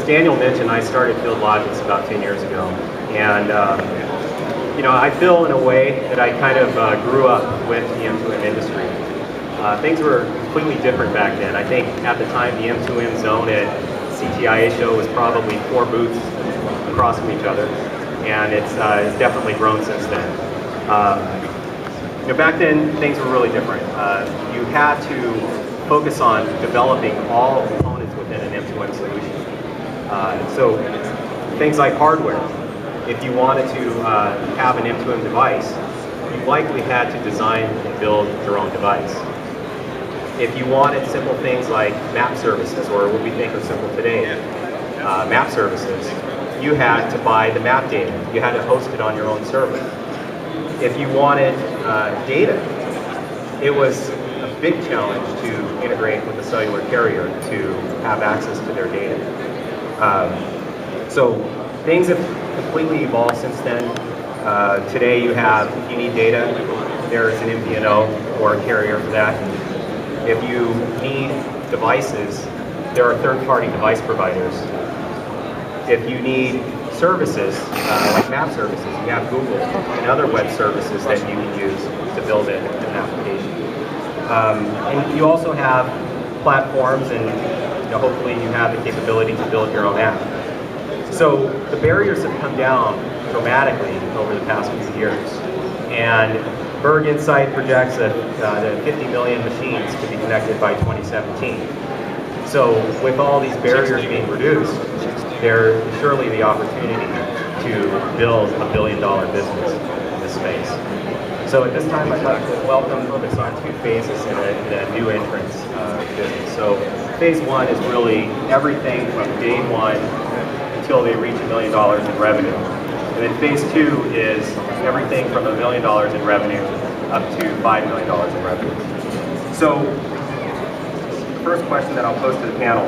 Daniel mentioned, I started Field Logics about 10 years ago, and you know, I feel in a way that I kind of grew up with the M2M industry. Things were completely different back then. I think at the time the M2M zone at CTIA show was probably 4 booths across from each other, and it's definitely grown since then. You know, back then things were really different. You had to focus on developing all components within an M2M solution. So things like hardware. If you wanted to have an M2M device, you likely had to design and build your own device. If you wanted simple things like map services, or what we think are simple today, map services, you had to buy the map data. You had to host it on your own server. If you wanted data, it was a big challenge to integrate with a cellular carrier to have access to their data. So things have completely evolved since then. Today you have, if you need data, there's an MVNO or a carrier for that. If you need devices, there are third-party device providers. If you need services, like map services, you have Google and other web services that you can use to build an application. And you also have platforms, and you know, hopefully you have the capability to build your own app. So the barriers have come down dramatically over the past few years. And Berg Insight projects that 50 million machines could be connected by 2017. So with all these barriers being reduced, there's surely the opportunity to build a billion-dollar business in this space. So at this time, I'd like to welcome focus on 2 phases in a new entrance business. So phase 1 is really everything from day 1 until they reach $1 million in revenue. And then phase 2 is everything from $1 million in revenue up to $5 million in revenue. So the first question that I'll pose to the panel.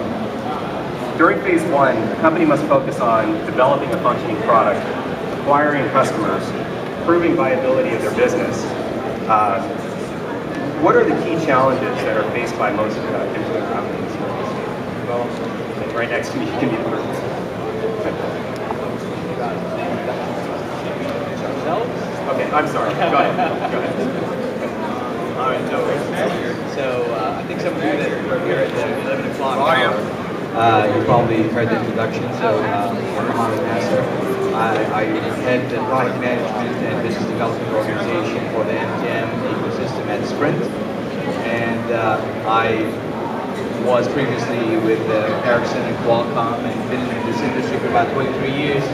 During phase 1, the company must focus on developing a functioning product, acquiring customers, proving viability of their business. What are the key challenges that are faced by most M2M companies? Well, right next to me, you can be the first. Okay, I'm sorry. Go ahead. Go ahead. All right, no worries. So I think some of you that are here at the 11 o'clock hour, you probably heard the introduction. So I'm Mohammed Nasser. I head the product management and business development organization for the M2M ecosystem at Sprint. And I was previously with Ericsson and Qualcomm, and been in this industry for about 23 years.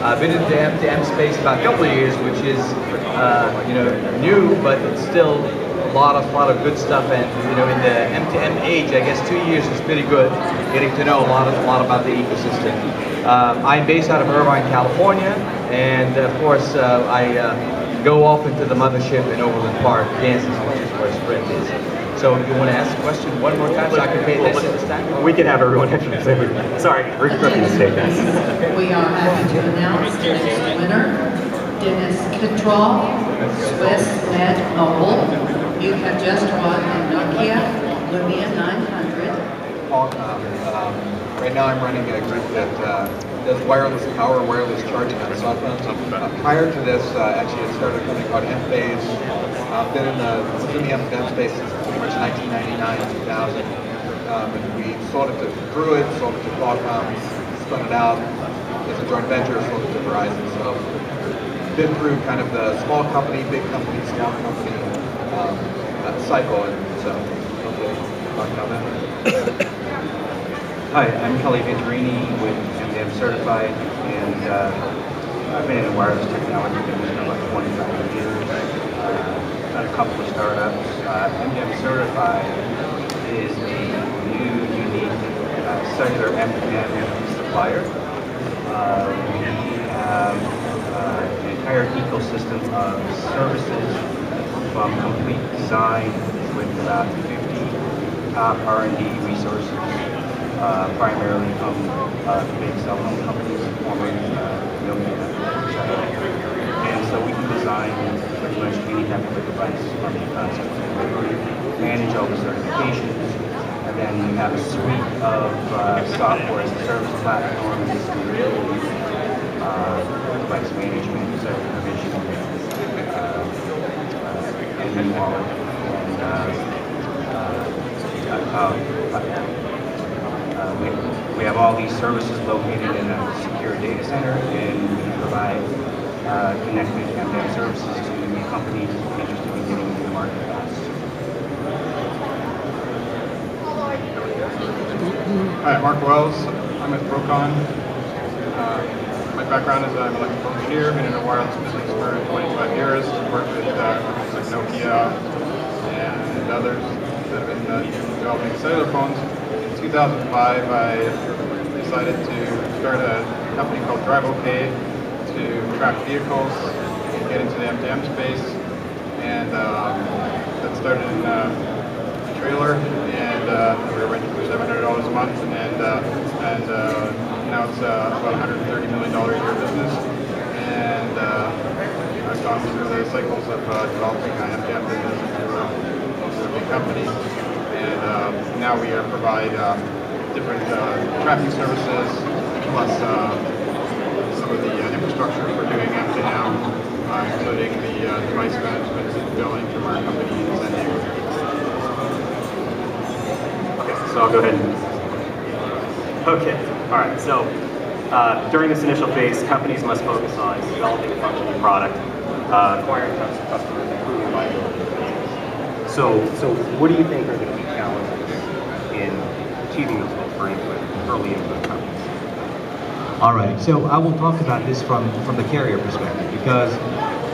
I've been in the M2M space about a couple of years, which is you know, new, but it's still a lot of good stuff. And you know, in the M2M age, I guess 2 years is pretty good, getting to know a lot about the ecosystem. I'm based out of Irvine, California, and of course I go off into the mothership in Overland Park, Kansas, which is where Sprint is. So if you want to ask a question one more time so I can pay attention this time? We can have everyone answer the same. Sorry, Rick Griffin to take this. We are happy to announce the next winner, Dennis Kittrall, Swiss Med Mobile. You have just won a Nokia Lumia 900. Right now I'm running a group that does wireless power, wireless charging on cell phones. Prior to this, actually I started a company called M-Phase. Been in the M2M space since pretty much 1999, 2000. And we grew it, sold it to Qualcomm, spun it out as a joint venture, sold it to Verizon. So been through kind of the small company, big company, small company cycle, and so hopefully talk about that. Hi, I'm Kelly Venturini with M2M Certified, and I've been in the wireless technology business for about 25 years. Done a couple of startups. M2M Certified is a new, unique cellular M2M supplier. We have an entire ecosystem of services from complete design with about 50 top R&D resources. Primarily from big cell phone companies, formerly Nokia. And so we can design pretty much any type of device from the concept. Manage all the certifications, have then you have a suite of software as a service platforms, device management, server provision, and wallet, and we have all these services located in a secure data center, and we provide connected M2M services to companies interested in getting into the market fast. Hi, Mark Wells. I'm with FLMobileCON. My background is I'm an electrical engineer, been in the wireless business for 25 years, worked with companies like Nokia and others that have been developing cellular phones. In 2005, I decided to start a company called Drive OK to track vehicles and get into the M2M space. And that started in a trailer, and we were renting for $700 a month, and now it's about $130 million a year business. And I've gone through the cycles of developing an M2M business into a big company, and now we provide different tracking services, plus some of the infrastructure for doing M2M, including the device management and billing from our company in San Diego. Okay, so I'll go ahead and... Okay, all right, so during this initial phase, companies must focus on developing a functioning product, acquiring customers, improving viability of the business. So what do you think are the key challenges in achieving those goals for early input companies? All right, so I will talk about this from the carrier perspective, because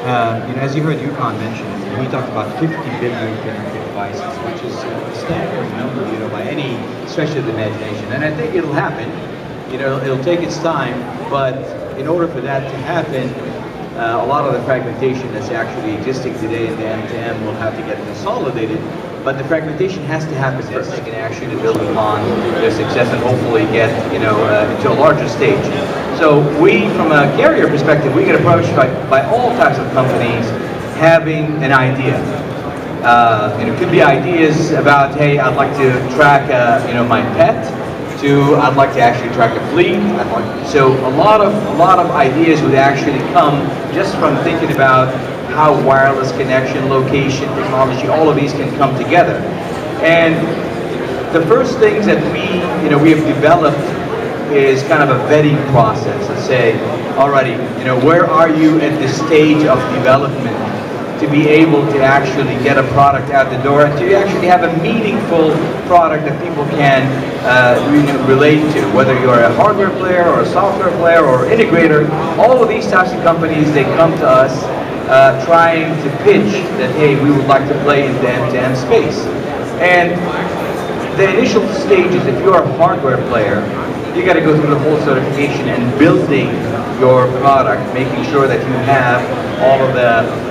as you heard Yukon mention, we talked about 50 billion connected devices, which is a staggering number, by any stretch of the imagination. And I think it'll happen. It'll take its time, but in order for that to happen, a lot of the fragmentation that's actually existing today in the M2M will have to get consolidated. But the fragmentation has to happen first. They can actually build upon their success and hopefully get, into a larger stage. So we, from a carrier perspective, we get approached by all types of companies having an idea. It could be ideas about, hey, I'd like to track, my pet, to I'd like to actually track a fleet. So a lot of ideas would actually come just from thinking about how wireless connection, location, technology, all of these can come together. And the first things that we have developed is kind of a vetting process. Let's say, alrighty, where are you at this stage of development to be able to actually get a product out the door and to actually have a meaningful product that people can relate to, whether you're a hardware player or a software player or integrator. All of these types of companies, they come to us trying to pitch that, hey, we would like to play in the M2M space. And the initial stages, if you're a hardware player, you got to go through the whole certification and building your product, making sure that you have all of the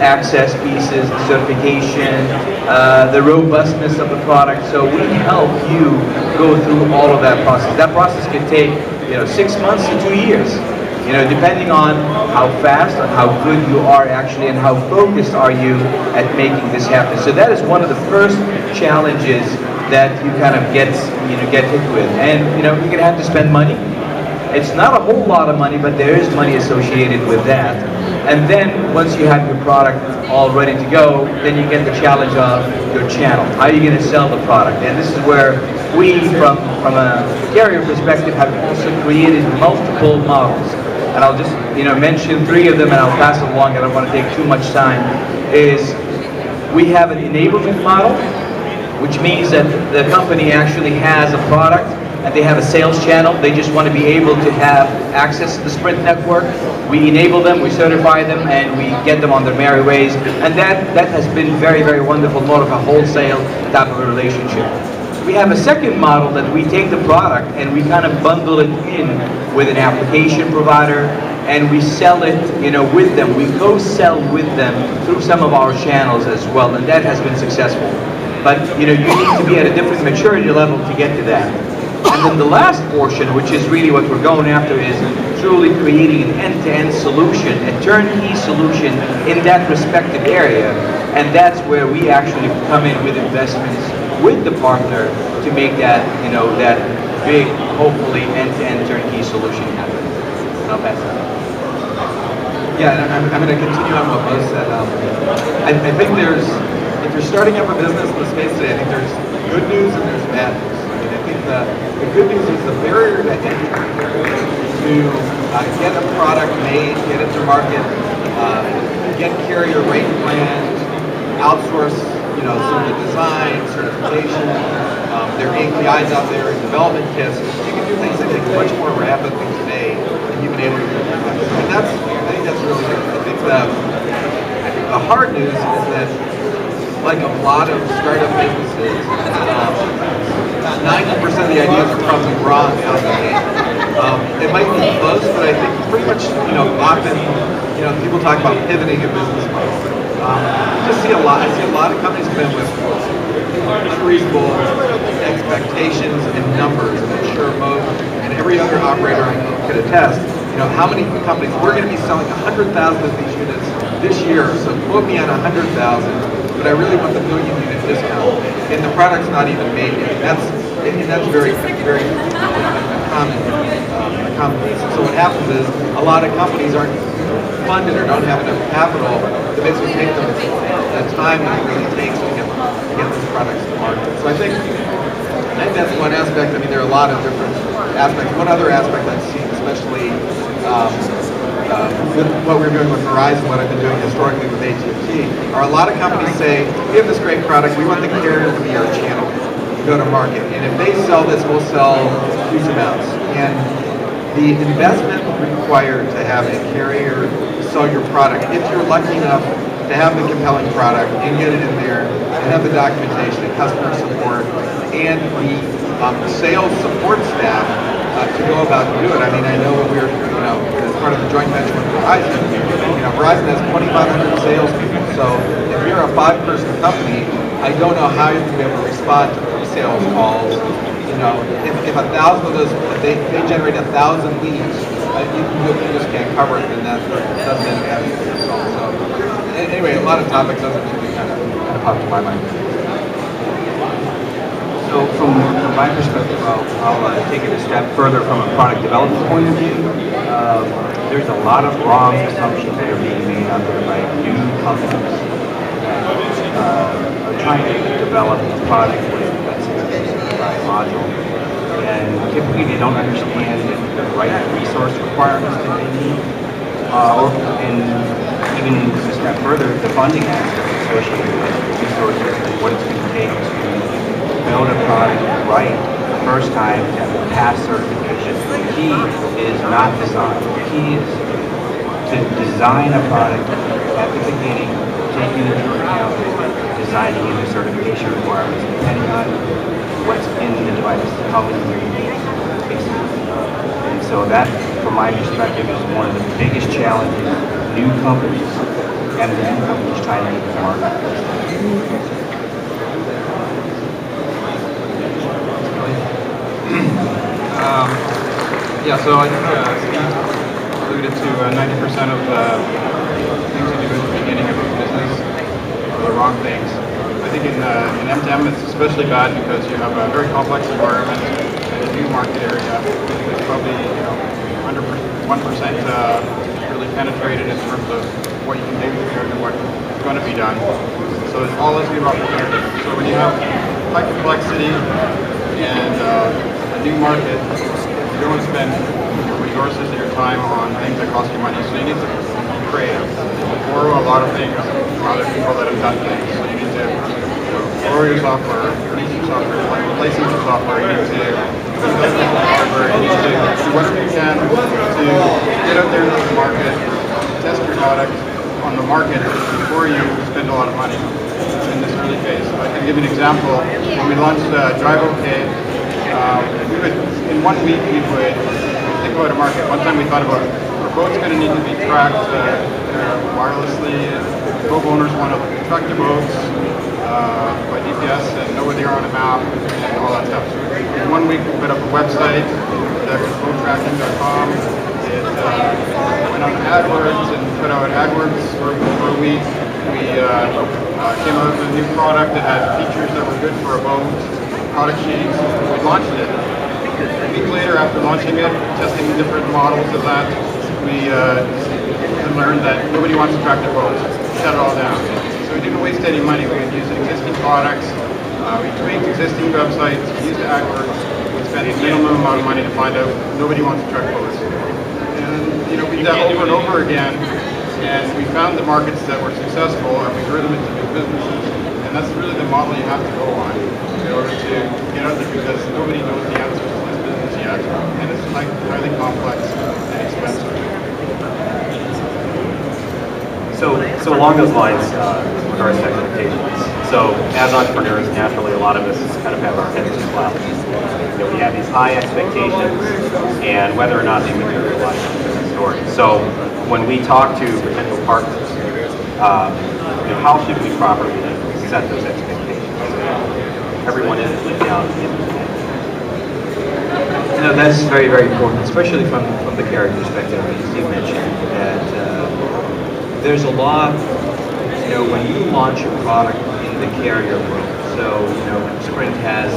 access pieces, the certification, the robustness of the product. So we help you go through all of that process. That process can take 6 months to 2 years. Depending on how fast or how good you are actually and how focused are you at making this happen. So that is one of the first challenges that you kind of get hit with. And you're going to have to spend money. It's not a whole lot of money, but there is money associated with that. And then once you have your product all ready to go, then you get the challenge of your channel. How are you going to sell the product? And this is where we, from a carrier perspective, have also created multiple models. And I'll just mention 3 of them, and I'll pass it along. I don't want to take too much time. Is we have an enablement model, which means that the company actually has a product and they have a sales channel. They just want to be able to have access to the Sprint network. We enable them, we certify them, and we get them on their merry ways. And that has been very, very wonderful, more of a wholesale type of a relationship. We have a second model that we take the product and we kind of bundle it in with an application provider, and we sell it, with them. We co-sell with them through some of our channels as well, and that has been successful. But you need to be at a different maturity level to get to that. And then the last portion, which is really what we're going after, is truly creating an end-to-end solution, a turnkey solution in that respective area. And that's where we actually come in with investments with the partner to make that, that big, hopefully end-to-end turnkey solution happen. And I'll pass it on. Yeah, and I'm going to continue on what Mo said. I think if you're starting up a business in the space today, I think there's good news and there's bad news. I mean, I think the good news is the barrier to entry to get a product made, get it to market, get carrier rate plans, outsource, some of the design, certification, there are APIs out there, development kits. You can do things, I think, much more rapidly today than you've been able to do. And I think that's really good. I think the hard news is that, like a lot of startup businesses, 90% of the ideas are probably wrong out there. It might be close, but I think pretty much, often, people talk about pivoting a business model. I see a lot of companies come in with unreasonable expectations and numbers. And I'm sure Mo and every other operator I know can attest, how many companies, we're going to be selling 100,000 of these units this year, so quote me on 100,000, but I really want the million unit discount. And the product's not even made yet. That's very, very common. So what happens is a lot of companies aren't funded or don't have enough capital to basically take them the time that it really takes to get these products to market. So I think that's one aspect. I mean, there are a lot of different aspects. One other aspect I've seen, especially with what we're doing with Verizon, what I've been doing historically with AT&T, are a lot of companies say, we have this great product, we want the carrier to be our channel to go to market. And if they sell this, we'll sell huge amounts. And the investment required to have a carrier sell your product, if you're lucky enough to have the compelling product and get it in there and have the documentation and customer support and the sales support staff to go about and do it. I mean, I know when we were, as part of the joint venture with Verizon, Verizon has 2,500 salespeople. So if you're a 5-person company, I don't know how you're going to be able to respond to pre-sales calls. If 1,000 of those, they generate 1,000 leads, you just can't cover it, and that doesn't end up having a result. So anyway, a lot of topics that kind of popped to my mind. So from my perspective, I'll take it a step further from a product development point of view. There's a lot of wrong assumptions that are being made out there by new companies are trying to develop a product with, let's say, a module. And typically they don't understand the right resource requirements that they need. And even a step further, the funding aspect associated with resources and what it's going to take to build a product right the first time to pass certification. The key is not design. The key is to design a product at the beginning, taking into account designing in the certification requirements, depending on what's in the device, how many ingredients, basically. And so that, from my perspective, is one of the biggest challenges new companies and the new companies trying to get to market. Yeah, so I think Steve alluded to 90% of the things you do at the beginning of a business are the wrong things. I think in M2M it's especially bad because you have a very complex environment and a new market area. It's probably under 1% really penetrated in terms of what you can do here and what's going to be done. So it's all this new opportunity. So when you have high complexity and a new market, you don't want to spend your resources and your time on things that cost you money. So you need to be creative. Borrow a lot of things from other people that have done things. So you need to borrow your software, lease your software, license your software. You need to build your hardware. You need to do whatever you can to get out there into the market, test your product on the market before you spend a lot of money in this early phase. I can give you an example. When we launched Drive OK, we would, in 1 week, we would think about a market. One time we thought about, our boat's going to need to be tracked wirelessly. Boat owners want to track their boats by GPS and know where they are on a map and all that stuff. So in 1 week, we put up a website that was boattracking.com. It went on AdWords and put out AdWords for a week. We came out with a new product that had features that were good for a boat. product sheets. We launched it. A week later, after launching it, testing different models of that, we learned that nobody wants to track their boats. Shut it all down. So we didn't waste any money. We used existing products. We tweaked existing websites. We used AdWords. We spent a minimum amount of money to find out nobody wants to track boats. And we did that over and over again. And we found the markets that were successful, and we grew them into new businesses. And that's really the model you have to go on in order to get out there, because nobody knows the answers to this business yet, and it's highly complex and expensive. So along those lines, with regards to expectations. So as entrepreneurs, naturally, a lot of us kind of have our heads in the clouds. We have these high expectations, and whether or not they materialize is a different story. So when we talk to potential partners, how should we properly set those expectations? Everyone is laid down at the end of the day. That's very, very important, especially from the carrier perspective. As you mentioned, that there's a lot, when you launch a product in the carrier world. So, Sprint has,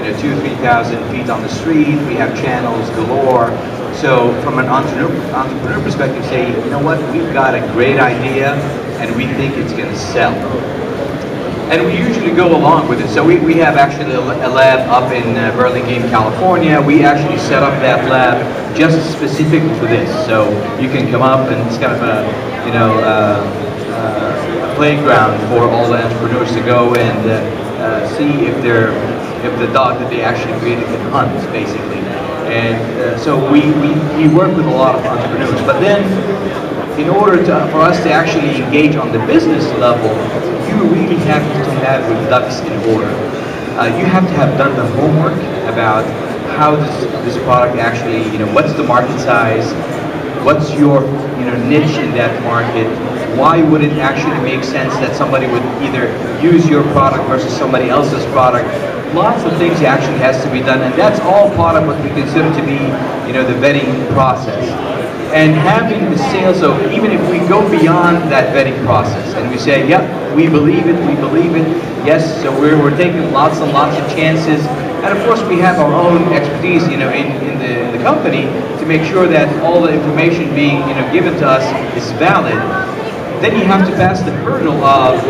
2,000-3,000 feet on the street. We have channels galore. So from an entrepreneur perspective, say, you know what, we've got a great idea and we think it's going to sell. And we usually go along with it. So we have actually a lab up in Burlingame, California. We actually set up that lab just specific for this. So you can come up and it's kind of a playground for all the entrepreneurs to go and see if the dog that they actually created can hunt, basically. And so we work with a lot of entrepreneurs. But then, in order for us to actually engage on the business level, you really have to have your ducks in order. You have to have done the homework about how this product actually, what's the market size, what's your niche in that market, why would it actually make sense that somebody would either use your product versus somebody else's product. Lots of things actually has to be done, and that's all part of what we consider to be, the vetting process. And having the sales, so even if we go beyond that vetting process and we say, yep, we believe it, yes, so we're taking lots and lots of chances, and of course we have our own expertise, in the company to make sure that all the information being, given to us is valid. Then you have to pass the hurdle of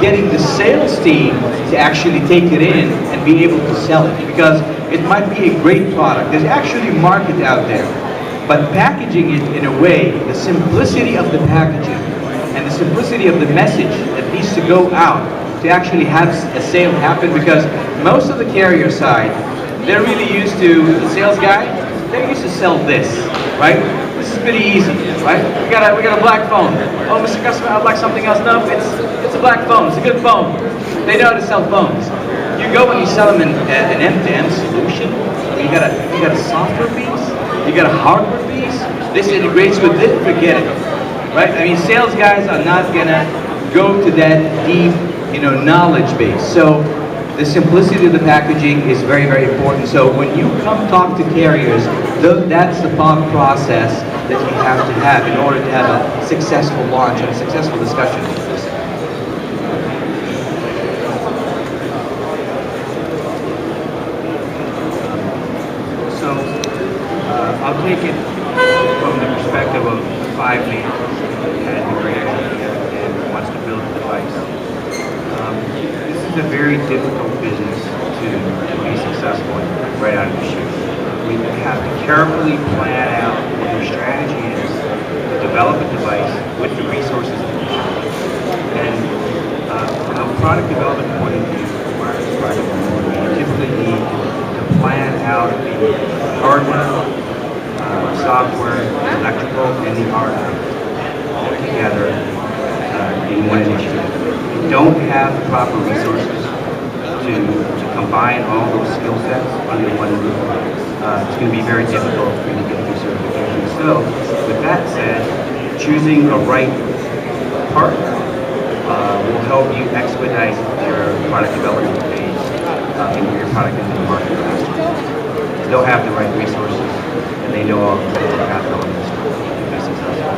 getting the sales team to actually take it in and be able to sell it, because it might be a great product. There's actually a market out there, but packaging it in a way, the simplicity of the packaging and the simplicity of the message that needs to go out to actually have a sale happen, because most of the carrier side, they're really used to the sales guy. They're used to sell this, right? This is pretty easy, right? We got a black phone. Oh, Mr. Customer, I'd like something else. No, it's a black phone. It's a good phone. They know how to sell phones. You go and you sell them an end-to-end solution. You got a software piece. You got a hardware piece. This integrates with it. Forget it, right? I mean, sales guys are not gonna go to that deep, knowledge base. So the simplicity of the packaging is very, very important. So when you come talk to carriers, that's the thought process that you have to have in order to have a successful launch and a successful discussion. So I'll take it from the perspective of 5 man and wants to build a device. This is a very difficult business to be successful in right out of the chute. We have to carefully plan out what your strategy is to develop a device with the resources that you have. And from a product development point of view, wireless product development, you typically need to plan out the hardware, software, electrical, and the RF all together in one initiative. If you don't have the proper resources to combine all those skill sets under one roof, it's going to be very difficult for you to get through certification. So, with that said, choosing a right partner will help you expedite your product development phase and get your product into the market faster. They'll have the right resources and they know all the critical path elements to be successful.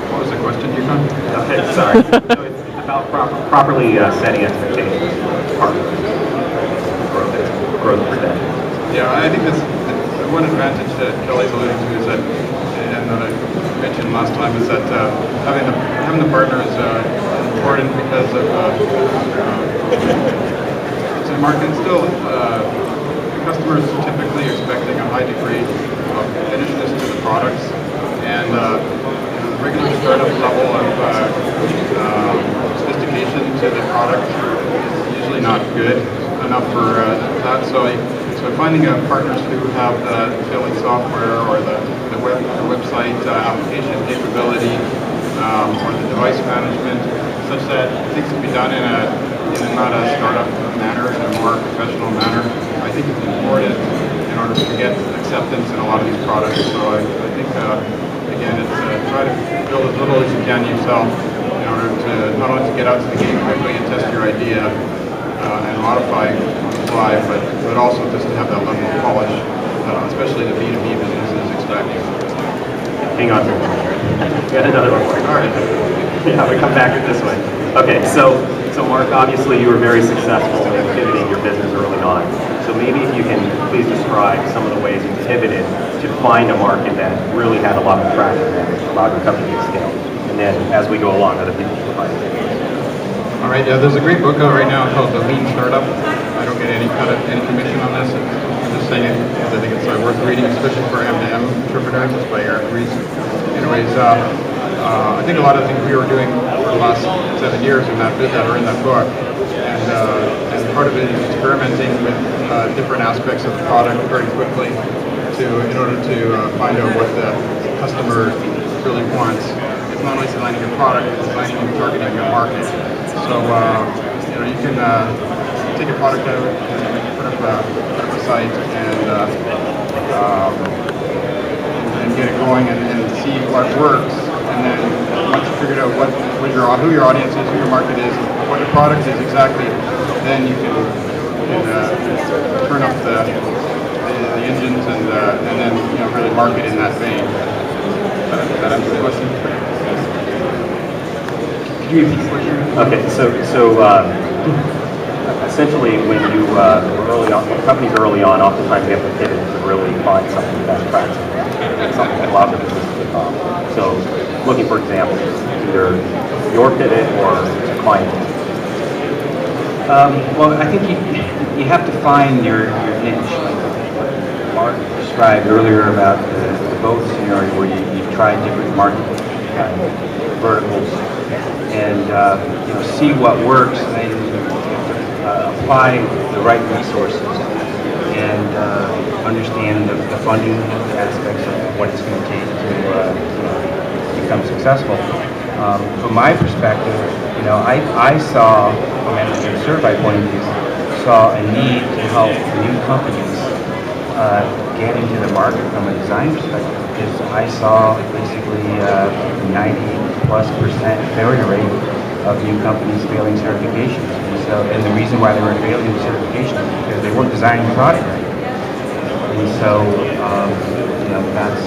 What was the question, Yukon? Okay, sorry. So it's about properly setting expectations is part of growth percentage. Yeah, I think that's one advantage that Kelly's alluding to is that, and that I mentioned last time, is that having the partner is important because of so marketing still customers are typically expecting a high degree of finishness to the products, and the regular startup level of sophistication to the product is usually not good enough for that. So finding partners who have the billing software or the website application capability or the device management, such that things can be done in not a startup manner, in a more professional manner, I think is important in order to get acceptance in a lot of these products. So I think again, it's try to build as little as you can yourself in order to not only to get out to the gate quickly and test your idea and modify on the fly, but also just to have that level of polish, especially the B2B businesses expect. Hang on. We got another one. All right. Yeah, we come back this way. Okay, so Mark, obviously you were very successful in pivoting your business early on. So maybe if you can please describe some of the ways you pivoted to find a market that really had a lot of traction that allowed your company to scale. And then as we go along, other people will find it. All right, yeah, there's a great book out right now called The Lean Startup. I don't get any commission on this. I'm just saying it because I think it's worth reading, especially for M2M interpreters. It's by Eric Ries. Anyways, I think a lot of things we were doing for the last 7 years in that bit that are in that book, and part of it is experimenting with different aspects of the product very quickly in order to find out what the customer really wants. It's not only designing your product, it's designing and targeting your market. So you can take a product out, put up a site, and get it going and see what works. And then once you figured out who your audience is, who your market is, what the product is exactly, then you can turn up the engines and then really market in that vein. That answers the question. Could you repeat the question? Okay, so essentially when you early on, companies early on, oftentimes they have to pivot to really find something that's practical, something that allows them to take off. So looking for examples, either your pivot or client. Well, I think you have to find your niche. Like Mark described earlier about the boat scenario where you've tried different market verticals and see what works and apply the right resources and understand the funding aspects of what it's going to take to become successful. From my perspective, I saw, from a certified point of view, saw a need to help new companies get into the market from a design perspective, because I saw basically 90+% failure rate of new companies failing certifications. And the reason why they were failing the certification is because they weren't designing the product right. And so, that's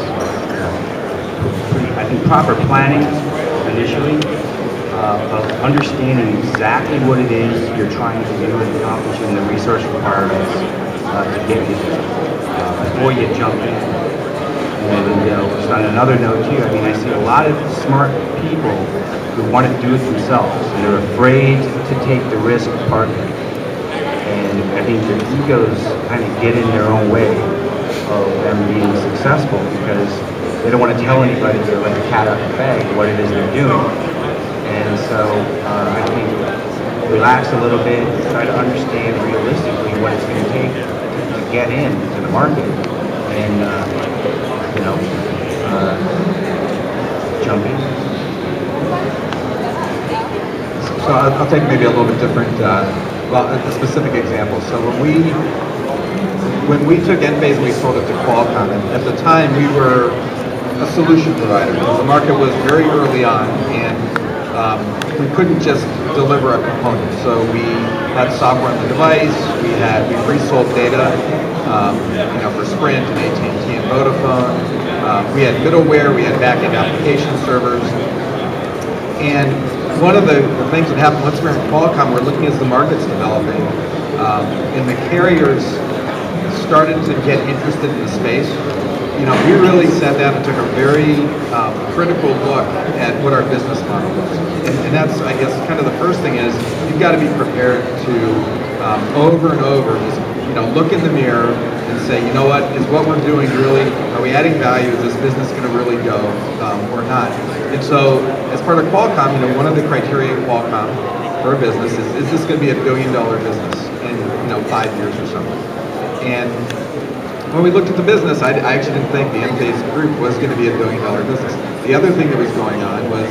I think proper planning initially, of understanding exactly what it is you're trying to do and accomplish and the resource requirements to get you there before you jump in. And just on another note too, I see a lot of smart people who want to do it themselves and they're afraid to take the risk partner. And I think their egos kind of get in their own way of them being successful because they don't want to tell anybody they're like a cat out of the bag what it is they're doing. And so I think relax a little bit, try to understand realistically what it's going to take to get into the market and jump in. So I'll take maybe a little bit different, a specific example. So when we took Enphase and we sold it to Qualcomm, and at the time we were a solution provider. The market was very early on, and we couldn't just deliver a component. So we had software on the device, we resold data, for Sprint and AT&T and Vodafone. We had middleware, we had back-end application servers, and one of the things that happened once we were in Qualcomm, we're looking as the market's developing, and the carriers started to get interested in the space. You know, we really sat down and took a very critical look at what our business model was. And that's, I guess, kind of the first thing is you've got to be prepared to over and over just, you know, look in the mirror and say, you know what, is what we're doing really, are we adding value? Is this business going to really go or not? And so as part of Qualcomm, you know, one of the criteria of Qualcomm for a business is this going to be a $1 billion business in, you know, 5 years or something? And when we looked at the business, I actually didn't think the Enphase group was going to be a $1 billion business. The other thing that was going on was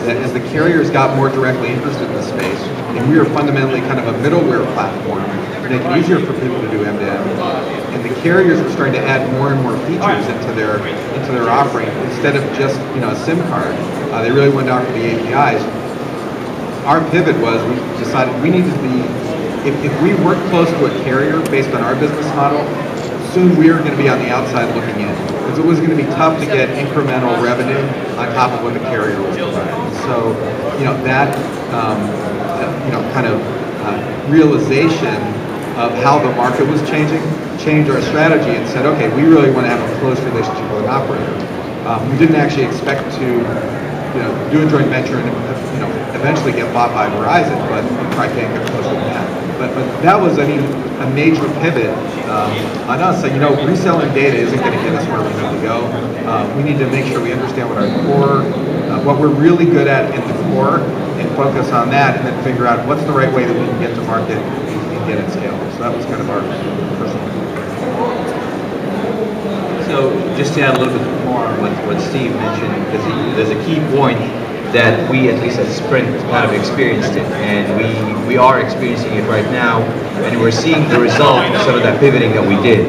that as the carriers got more directly interested in the space, and we were fundamentally kind of a middleware platform to make it easier for people to do end-to-end, and the carriers were starting to add more and more features into their offering instead of just, you know, a SIM card. They really went after the APIs. Our pivot was we decided we needed to be, if we worked close to a carrier based on our business model, soon we were going to be on the outside looking in, because it was going to be tough to get incremental revenue on top of what the carrier was providing. So, you know, that you know, kind of realization of how the market was changing changed our strategy and said, okay, we really want to have a close relationship with an operator. We didn't actually expect to, you know, do a joint venture and, you know, eventually get bought by Verizon, but we probably can't get closer than that. But that was, I mean, a major pivot on us. So, you know, reselling data isn't going to get us where we need to go. We need to make sure we understand what our core, what we're really good at in the core, and focus on that, and then figure out what's the right way that we can get to market and get it scaled. So that was kind of our first one. So just to add a little bit more on what Steve mentioned, because there's a key point that we, at least at Sprint, kind of experienced it, and we are experiencing it right now, and we're seeing the result of some of that pivoting that we did.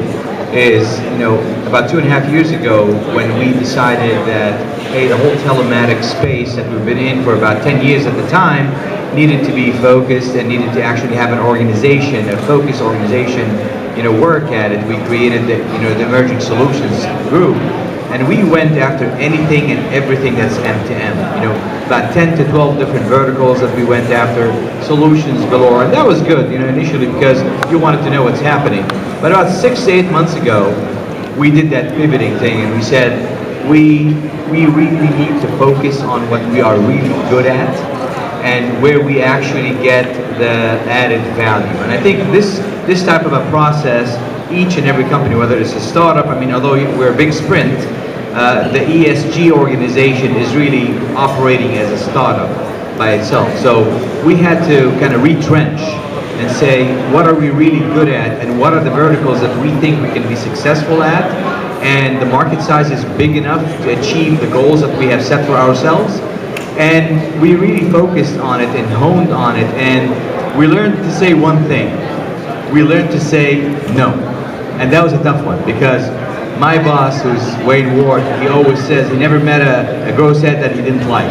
Is, you know, about 2.5 years ago when we decided that, hey, the whole telematics space that we've been in for about 10 years at the time needed to be focused and needed to actually have an organization, a focused organization, you know, work at it. We created the, you know, the Emerging Solutions group, and we went after anything and everything that's end-to-end. You know, about 10 to 12 different verticals that we went after, solutions galore, and that was good, you know, initially because you wanted to know what's happening. But about 6 to 8 months ago, we did that pivoting thing, and we said we really need to focus on what we are really good at and where we actually get the added value. And I think this type of a process, each and every company, whether it's a startup, I mean, although we're a big Sprint, the ESG organization is really operating as a startup by itself. So we had to kind of retrench and say, what are we really good at, and what are the verticals that we think we can be successful at, and the market size is big enough to achieve the goals that we have set for ourselves. And we really focused on it and honed on it, and we learned to say one thing. We learned to say no. And that was a tough one, because my boss, who's Wayne Ward, he always says he never met a gross ad that he didn't like.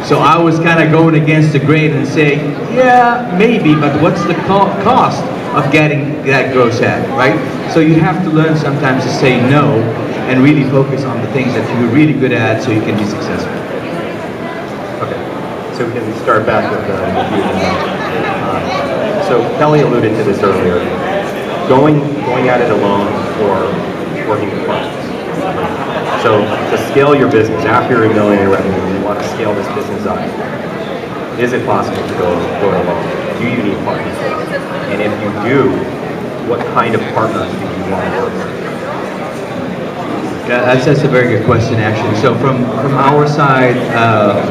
So I was kind of going against the grain and saying, yeah, maybe, but what's the cost of getting that gross ad, right? So you have to learn sometimes to say no and really focus on the things that you're really good at so you can be successful. Okay, so we can start back with the so Kelly alluded to this earlier. Going at it alone or working with partners. So to scale your business, after you're $1 million in revenue, you want to scale this business up. Is it possible to go it alone? Do you need partners? And if you do, what kind of partners do you want to work with? Yeah, that's a very good question, actually. So from our side,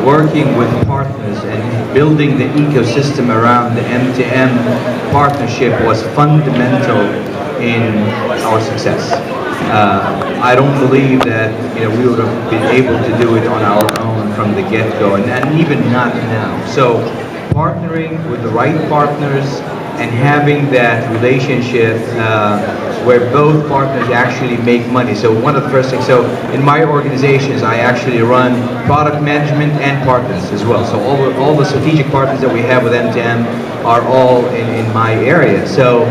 working with partners and building the ecosystem around the M2M partnership was fundamental in our success. I don't believe that, you know, we would have been able to do it on our own from the get-go, and even not now. So partnering with the right partners and having that relationship where both partners actually make money. So one of the first things, so in my organizations, I actually run product management and partners as well. So all the strategic partners that we have with M2M are all in my area. So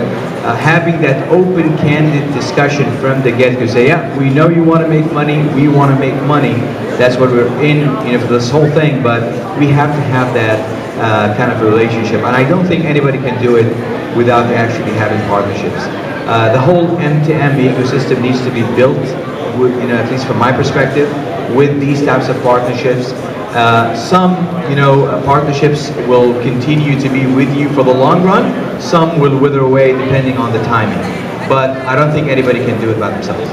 having that open, candid discussion from the get-go, say, yeah, we know you want to make money, we want to make money. that's what we're in, for this whole thing. But we have to have that kind of relationship, and I don't think anybody can do it without actually having partnerships. The whole M2M ecosystem needs to be built, with, at least from my perspective, with these types of partnerships. Some, partnerships will continue to be with you for the long run. Some will wither away depending on the timing. But I don't think anybody can do it by themselves.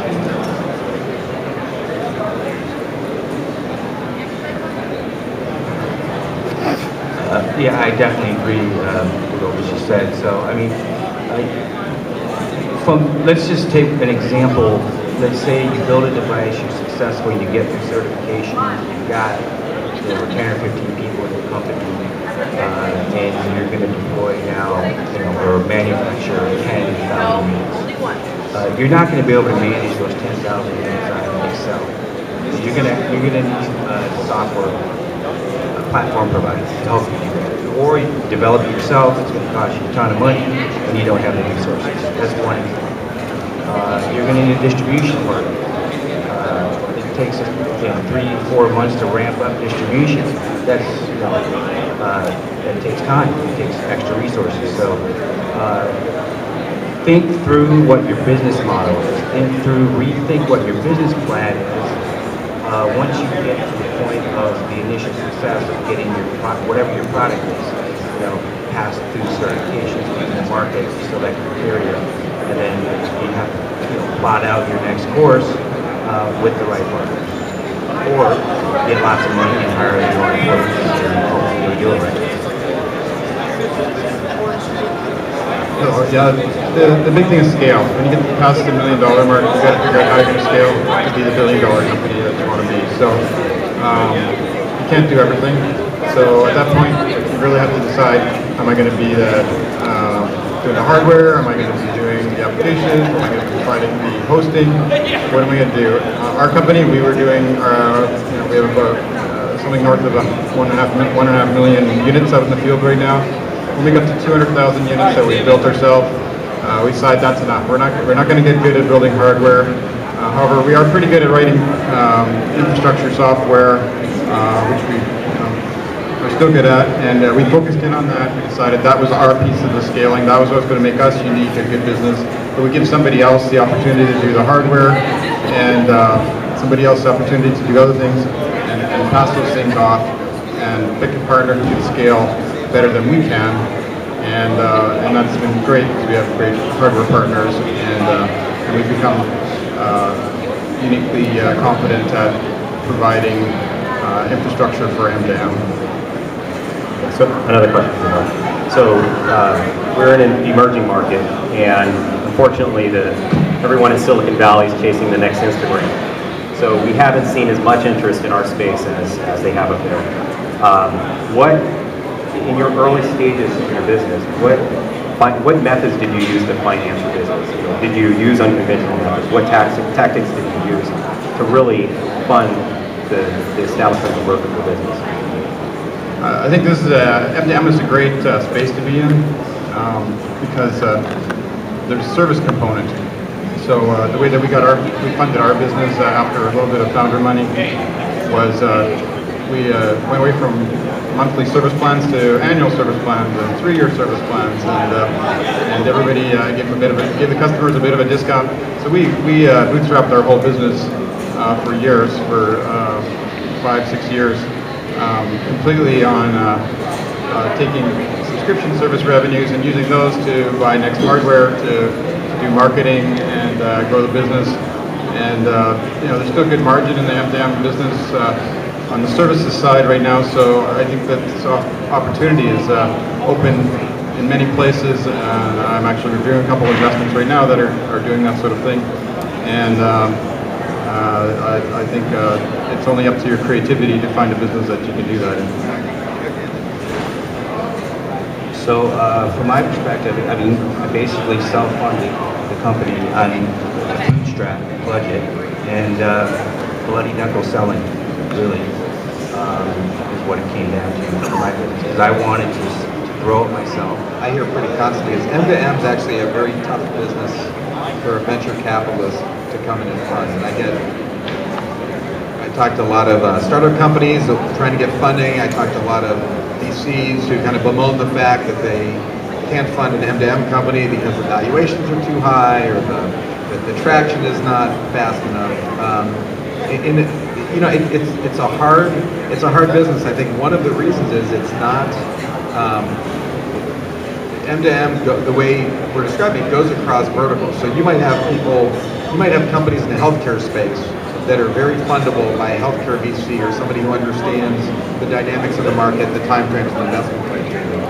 Yeah, I definitely agree with what was just said. So, I mean, let's just take an example. Let's say you build a device, you're successful, you get your certification, you've got 10 or 15 people in the company, and you're going to deploy now, or manufacture 10,000 units. You're not going to be able to manage those 10,000 units on Excel. You're going to need software platform providers to help you do that. Or you develop it yourself, it's going to cost you a ton of money, and you don't have the resources. That's one example. You're going to need a distribution partner. It takes 3-4 months to ramp up distribution. That takes time. It takes extra resources. So think through what your business model is. Rethink what your business plan is. Once you get to the point of the initial success of getting your whatever your product is, pass through certifications in the market, select your carrier, and then you have to plot out your next course with the right partners, or get lots of money and hire your own employees and hopefully do it right. Yeah, the big thing is scale. When you get past the $1 million mark, you got to figure out how you're going to scale to be the $1 billion company that you want to be. So you can't do everything. So at that point, you really have to decide: am I going to be doing the hardware? Am I going to be doing the applications? Am I going to be providing the hosting? What am I going to do? Our company, we were doing, we have about something north of 1.5 million units out in the field right now. When we got to 200,000 units that we built ourselves, we decided that's enough. We're not going to get good at building hardware. However, we are pretty good at writing infrastructure software, which we're still good at, and we focused in on that. We decided that was our piece of the scaling. That was what was going to make us unique, a good business. But we give somebody else the opportunity to do the hardware, and somebody else the opportunity to do other things, and pass those things off, and pick a partner who can scale better than we can, and that's been great because we have great hardware partners, and we've become uniquely competent at providing infrastructure for M2M. So another question for Mark. So we're in an emerging market, and unfortunately, everyone in Silicon Valley is chasing the next Instagram. So we haven't seen as much interest in our space as they have up there. What, in your early stages of your business, what methods did you use to finance your business? Did you use unconventional methods? What tactics did you use to really fund the establishment and growth of your business? I think this is M2M is a great space to be in because there's a service component. So the way that we funded our business after a little bit of founder money was we went away from monthly service plans to annual service plans and 3-year service plans, and everybody gave the customers a bit of a discount. So we bootstrapped our whole business for years, for 5-6 years, completely on taking subscription service revenues and using those to buy next hardware, to do marketing and grow the business. And there's still good margin in the M2M business on the services side right now. So I think that this opportunity is open in many places. I'm actually reviewing a couple of investments right now that are doing that sort of thing. And I think it's only up to your creativity to find a business that you can do that in. So from my perspective, I mean, I basically self-funded the company on a bootstrap budget, and bloody knuckle selling, really, is what it came down to for my business, because I wanted to grow it myself. I hear pretty constantly is M2M is actually a very tough business for a venture capitalist to come in and fund, and I talked to a lot of startup companies trying to get funding. I talked to a lot of VCs who kind of bemoan the fact that they can't fund an M2M company because the valuations are too high or the traction is not fast enough. It's a hard business. I think one of the reasons is it's not M2M. The way we're describing it goes across verticals. So you might have companies in the healthcare space that are very fundable by a healthcare VC or somebody who understands the dynamics of the market, the time frames of investment criteria.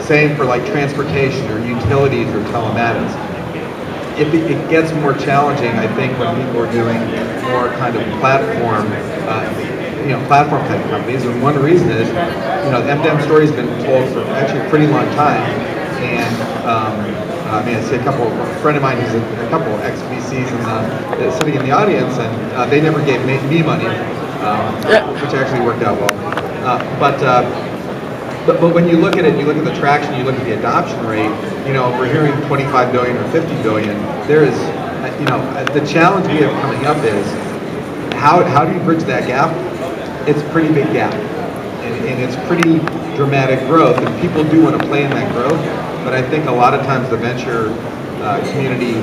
Same for like transportation or utilities or telematics. It gets more challenging, I think, when people are doing more kind of platform type companies. And one reason is, the M2M story has been told for actually a pretty long time. And I see a friend of mine who's a couple ex-VCs sitting in the audience, and they never gave me money, which actually worked out well. But when you look at it, you look at the traction, you look at the adoption rate, we're hearing 25 billion or 50 billion. There is, the challenge we have coming up is how do you bridge that gap? It's a pretty big gap, and it's pretty dramatic growth, and people do want to play in that growth, but I think a lot of times the venture community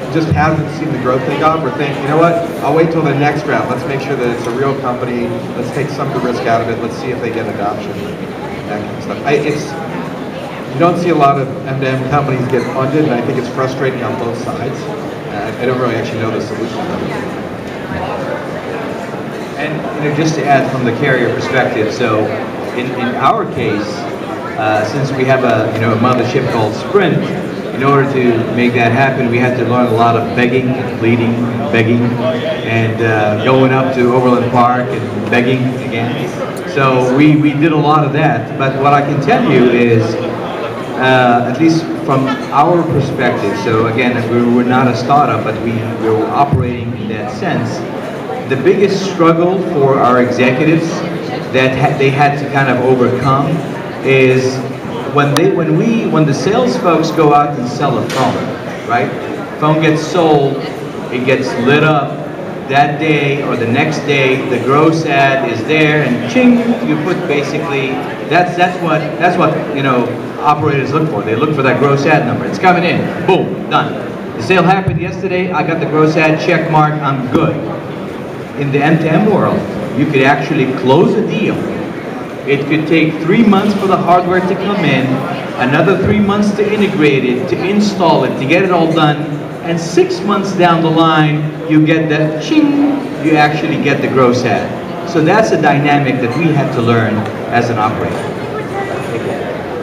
just hasn't seen the growth take off, or think, I'll wait till the next round. Let's make sure that it's a real company. Let's take some of the risk out of it. Let's see if they get adoption, that kind of stuff. You don't see a lot of M2M companies get funded, and I think it's frustrating on both sides. I don't really actually know the solution. And just to add from the carrier perspective, so in our case, since we have a mothership called Sprint, in order to make that happen, we had to learn a lot of begging and pleading, and going up to Overland Park and begging again. So we did a lot of that. But what I can tell you is, at least from our perspective, so again, we're not a startup, but we're operating in that sense. The biggest struggle for our executives that they had to kind of overcome is when the sales folks go out and sell a phone, right? Phone gets sold, it gets lit up that day or the next day. The gross ad is there, and ching, you put basically that's what operators look for. They look for that gross ad number. It's coming in, boom, done. The sale happened yesterday. I got the gross ad check mark. I'm good. In the M2M world, you could actually close a deal. It could take 3 months for the hardware to come in, another 3 months to integrate it, to install it, to get it all done, and 6 months down the line, you get the ching, you actually get the gross ad. So that's a dynamic that we had to learn as an operator.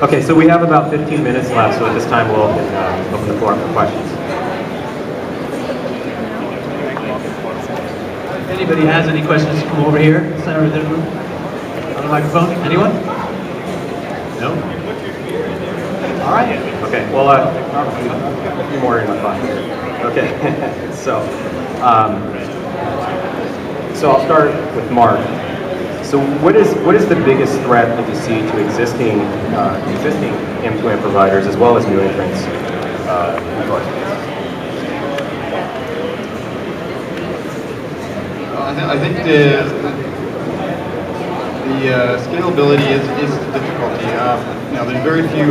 Okay, so we have about 15 minutes left, so at this time we'll open the floor up for questions. Anybody has any questions, come over here, center of the room. On the microphone, anyone? No? All right. Okay. Well, a few more in my thought here. Okay. So I'll start with Mark. So what is the biggest threat that you see to existing M2M providers as well as new entrants? I think the scalability is the difficulty. There's very few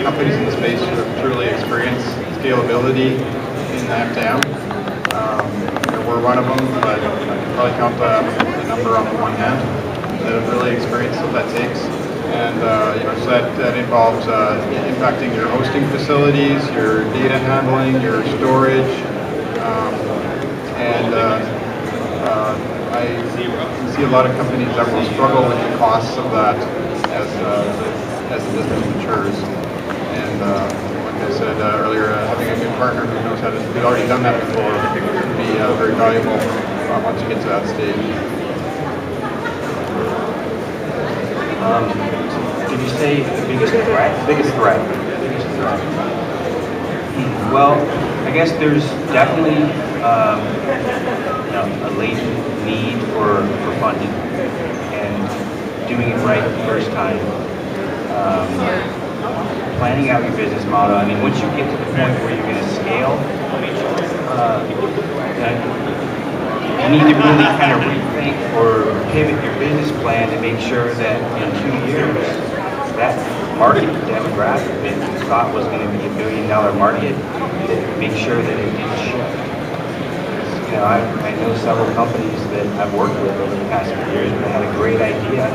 companies in the space who have truly experienced scalability in M2M. We're one of them, but I can probably count the number on one hand that have really experienced what that takes. And so that involves impacting your hosting facilities, your data handling, your storage, I see a lot of companies that will struggle with the costs of that as the business matures. And like I said earlier, having a good partner who knows who's already done that before would be very valuable once you get to that stage. Did you say the biggest threat? Biggest threat. Well, I guess there's definitely a latent need for funding and doing it right the first time. Planning out your business model. I mean, once you get to the point where you're going to scale, you need to really kind of rethink or pivot your business plan to make sure that in 2 years, that market demographic that you thought was going to be $1 billion market, make sure that it didn't shift. You know, I know several companies that I've worked with over the past few years that had a great idea,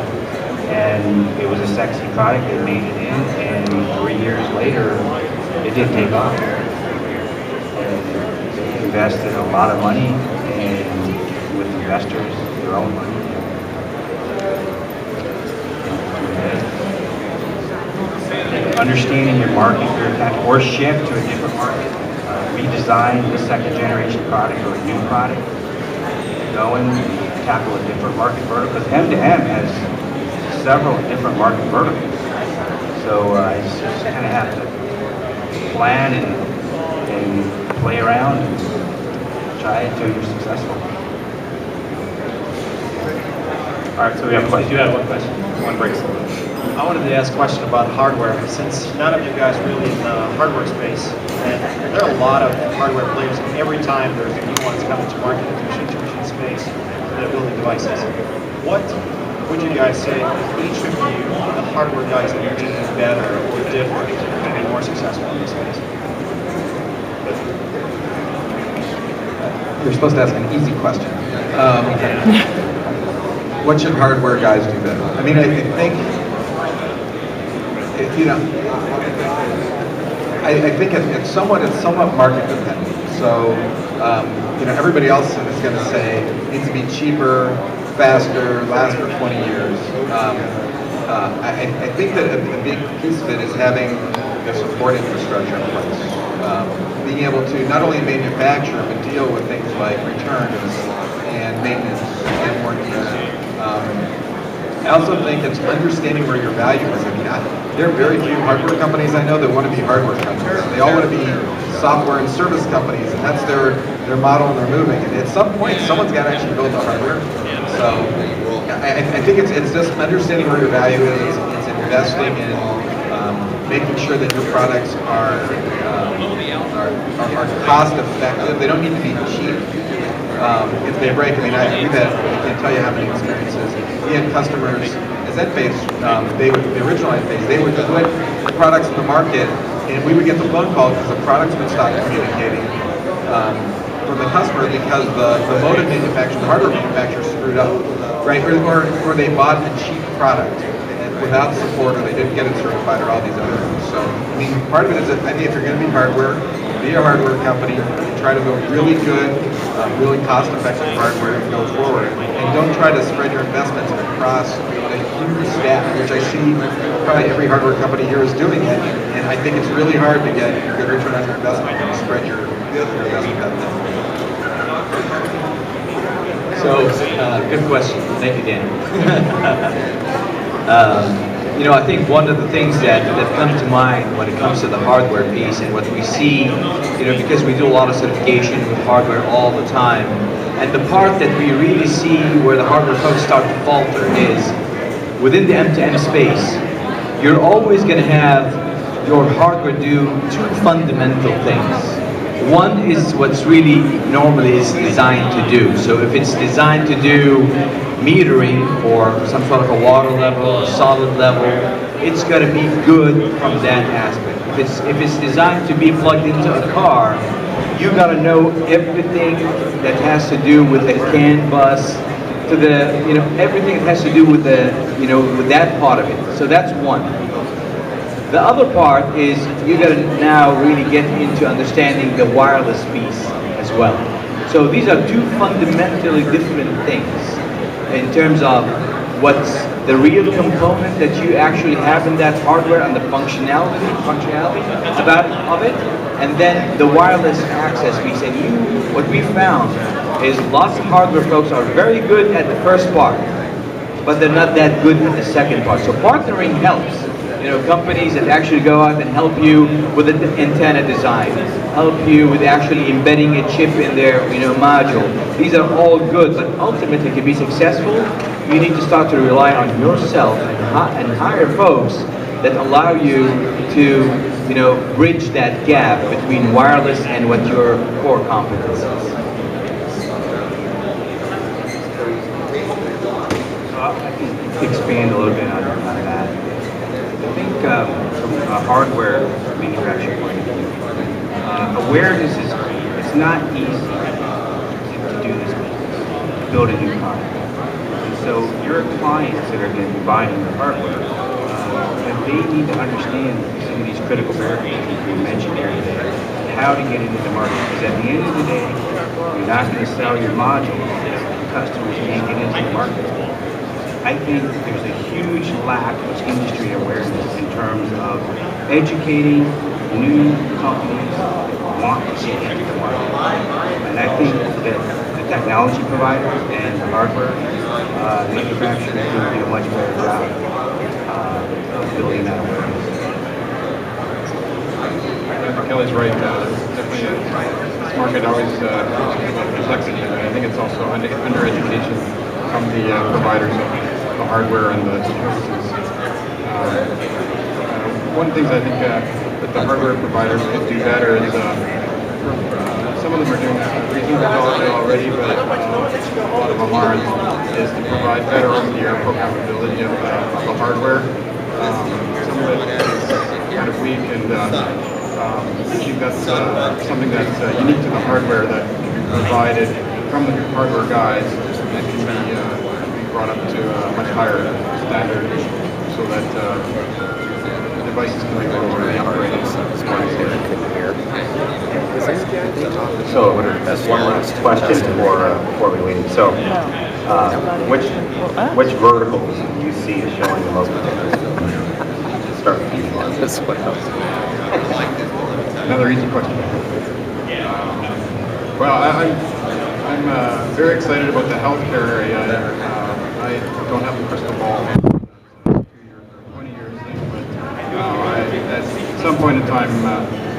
and it was a sexy product. They made it in, and 3 years later, it didn't take off. And they invested a lot of money, and with investors, their own money. Understanding your market, or shift to a different market, redesign the second generation product or a new product, go and tackle a different market vertical, because M2M has several different market verticals. So I just kind of have to plan and play around and try it until you're successful. All right, so we have a question. You have one question. One break. I wanted to ask a question about hardware, since none of you guys really in the hardware space, and there are a lot of hardware players, and every time there's new ones coming to market in the machine-to-machine space that are building devices. What would you guys say each of you, the hardware guys, are doing better or different to be more successful in this space? You're supposed to ask an easy question. What should hardware guys do better? I mean, I think, you know, I think it's somewhat market dependent. So, you know, everybody else is going to say it needs to be cheaper, faster, last for 20 years. I think that a big piece of it is having the support infrastructure in place. Being able to not only manufacture, but deal with things like returns and maintenance and warranties. I also think it's understanding where your value is. I mean, there are very few hardware companies I know that want to be hardware companies. They all want to be software and service companies, and that's their model, and they're moving. And at some point, someone's got to actually build the hardware. So I think it's just understanding where your value is. It's investing in making sure that your products are cost effective. They don't need to be cheap. If they break, I mean, I can't tell you how many experiences. We had customers, as Enphase, the original Enphase, they would put products in the market, and we would get the phone call because the products would stop communicating from the customer because the modem manufacturer, the hardware manufacturer screwed up, right? Or they bought a cheap product without support, or they didn't get it certified, or all these other things. So, I mean, part of it is that I think if you're going to be hardware, be a hardware company, and try to build really good, really cost-effective hardware and go forward. And don't try to spread your investments across a huge stack, which I see probably every hardware company here is doing it. And I think it's really hard to get a good return on your investment when you spread your investment that way. So, good question. Thank you, Danny. You know, I think one of the things that come to mind when it comes to the hardware piece and what we see, you know, because we do a lot of certification with hardware all the time, and the part that we really see where the hardware folks start to falter is within the M2M space, you're always going to have your hardware do two fundamental things. One is what's really normally is designed to do. So if it's designed to do metering for some sort of a water level, a solid level, it's got to be good from that aspect. If it's designed to be plugged into a car, you got to know everything that has to do with the CAN bus, to the, you know, everything that has to do with the, you know, with that part of it. So that's one. The other part is you got to now really get into understanding the wireless piece as well. So these are two fundamentally different things in terms of what's the real component that you actually have in that hardware and the functionality of it, and then the wireless access piece. And what we found is lots of hardware folks are very good at the first part, but they're not that good at the second part. So partnering helps. You know, companies that actually go out and help you with the antenna design, help you with actually embedding a chip in their, you know, module. These are all good, but ultimately to be successful, you need to start to rely on yourself and hire folks that allow you to, you know, bridge that gap between wireless and what your core competence is. expand a little bit on that. I think from a hardware manufacturing point of view, awareness is key. It's not easy to do this business, build a new product. And so your clients that are going to be buying the hardware, they need to understand some of these critical barriers that we mentioned here today, how to get into the market. Because at the end of the day, you're not going to sell your modules if customers can't get into the market. I think there's a huge lack of industry awareness in terms of educating new companies that want to get into the market. And I think that the technology providers and the hardware manufacturers can do a much better job of building that awareness. Kelly's right. Definitely, this market always about complexity, and I think it's also under-education from the providers of the hardware and the services. One of the things I think that the hardware providers could do better is some of them are doing reasonable quality already, but a lot of them aren't, is to provide better over-the-air programmability of the hardware. Some of it is kind of weak, and I think that's something that's unique to the hardware that can be provided from the hardware guys and can be brought up to a much higher standard so that the devices can be more operated. So, one last question before we leave. So, which verticals do you see as showing the most potential? Start with you. Another easy question. Well, I'm very excited about the healthcare area. I don't have a crystal ball, 2 years or 20 years thing, but at some point in time,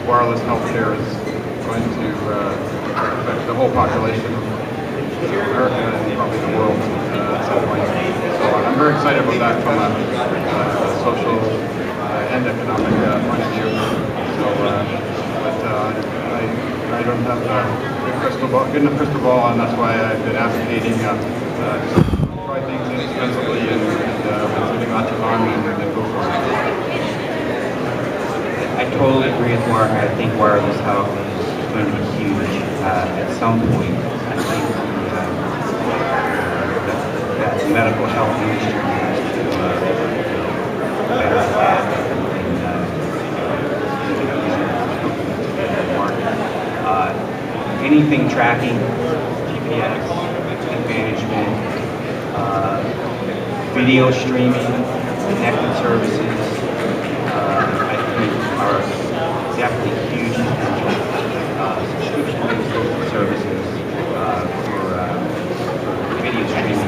wireless healthcare is going to affect the whole population of America and probably the world at some point. So I'm very excited about that from a social and economic point of view. So, but I don't have a good enough crystal ball, and that's why I've been advocating try things inexpensively and when something latches on and then go for it. I totally agree with Mark. I think wireless health is going to be huge at some point. I think that the medical health industry has to better adapt anything tracking, GPS, fleet management, video streaming, connected services, I think are definitely huge potential. Subscription-based services for video streaming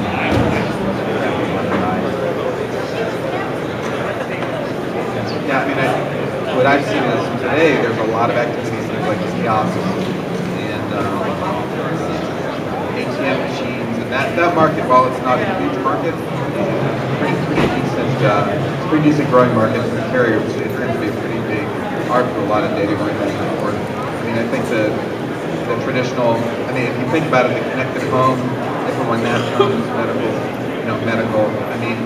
Yeah, I mean, what I've seen is today there's a lot of activities like kiosks and ATM machines, and that market, while it's not a huge market, it's pretty decent growing market for the carriers. It tends to be a pretty big part for a lot of data going back and forth. I mean, I think the traditional, I mean, if you think about it, the connected home, different when that comes, medical, I mean,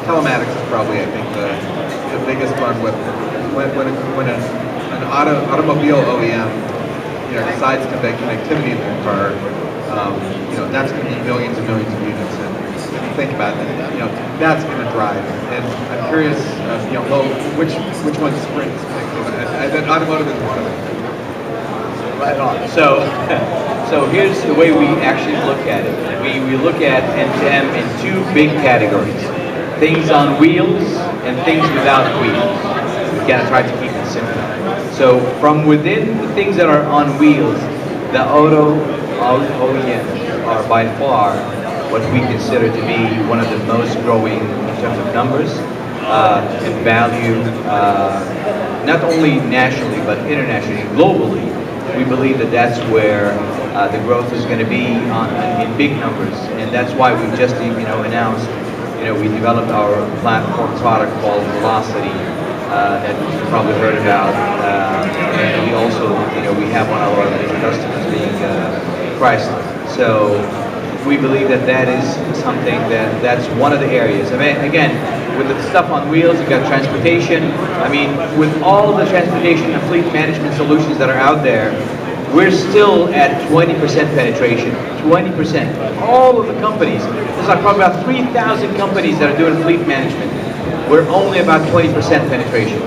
telematics is probably, I think, the biggest one with when an automobile OEM, decides to make connectivity in their car, that's going to be millions and millions of units. And if you think about it, that's going to drive. And I'm curious, which one's Sprint's connectivity? Automotive is one of them. Right on. So here's the way we actually look at it. We look at end-to-end in two big categories: things on wheels and things without wheels. We kind of try to keep it simple. So from within the things that are on wheels, the auto OEMs are by far what we consider to be one of the most growing in terms of numbers and value, not only nationally but internationally, globally. We believe that that's where the growth is going to be in big numbers, and that's why we just announced. We developed our platform product called Velocity that you've probably heard about, and we also, we have one of our big customers being Chrysler. So we believe that that is something that's one of the areas. I mean, again, with the stuff on wheels, you've got transportation. I mean, with all the transportation and fleet management solutions that are out there, we're still at 20% penetration. 20%. All of the companies, there's like probably about 3,000 companies that are doing fleet management. We're only about 20% penetration.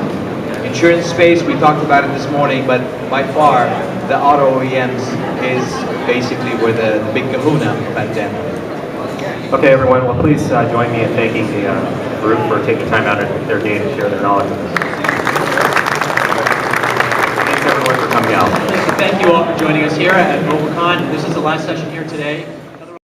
Insurance space, we talked about it this morning, but by far, the auto OEMs is basically where the big kahuna back then. Okay, everyone, well, please join me in thanking the group for taking time out of their day to share their knowledge with us. Thanks, everyone, for coming out. Thank you all for joining us here at MobileCon. This is the last session here today.